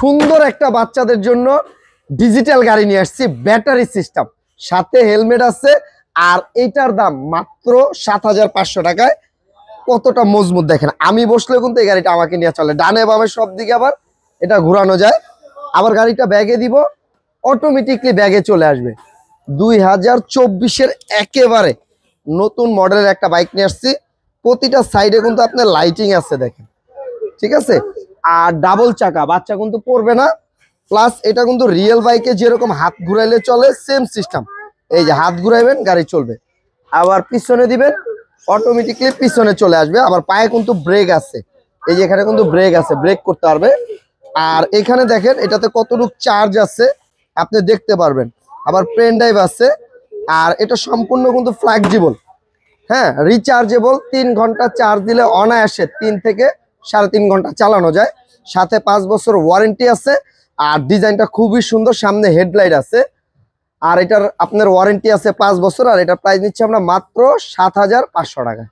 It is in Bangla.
সুন্দর একটা বাচ্চাদের জন্য ডিজিটাল গাড়ি নিয়ে আসছি, ব্যাটারি সিস্টেম, সাথে হেলমেট আছে। আর এটার দাম মাত্র ৭৫০০ টাকায়। কতটা মজবুত দেখেন, আমি বসলে কিন্তু এই গাড়িটা আমাকে নিয়ে চলে, ডানে বামে সব দিকে আবার এটা ঘোরানো যায়। আবার গাড়িটা ব্যাগে দিব, অটোমেটিকলি ব্যাগে চলে আসবে। 2024-এর একেবারে নতুন মডেলের একটা বাইক নিয়ে আসছি। প্রতিটা সাইডে কিন্তু আপনার লাইটিং আছে দেখেন, ঠিক আছে। আর ডাবল চাকা, বাচ্চা কিন্তু পড়বে না। প্লাস এটা কিন্তু রিয়েল বাইকে যেরকম হাত ঘুরাইলে চলে সেম সিস্টেম, এই যে হাত ঘুরাইবেন গাড়ি চলবে। আবার পিছনে দিবেন অটোমেটিকলি পিছনে চলে আসবে। আবার পায়ে কিন্তু ব্রেক আছে, এই যে এখানে কিন্তু ব্রেক আছে, ব্রেক করতে পারবে। আর এখানে দেখেন এটাতে কতটুকু চার্জ আছে আপনি দেখতে পারবেন। আবার পেন ড্রাইভ আছে। আর এটা সম্পূর্ণ কিন্তু ফ্লেক্সিবল, হ্যাঁ, রিচার্জেবল। 3 ঘন্টা চার্জ দিলে অনায়াসে 3 থেকে 3.5 ঘন্টা চালানো যায়। সাথে 5 বছর ওয়ারেন্টি আছে। আর ডিজাইনটা খুবই সুন্দর, সামনে হেডলাইট আছে। আর এটার আপনার ওয়ারেন্টি আছে 5 বছর। আর এটার প্রাইস নিচ্ছে আমরা মাত্র ৭৫০০ টাকা।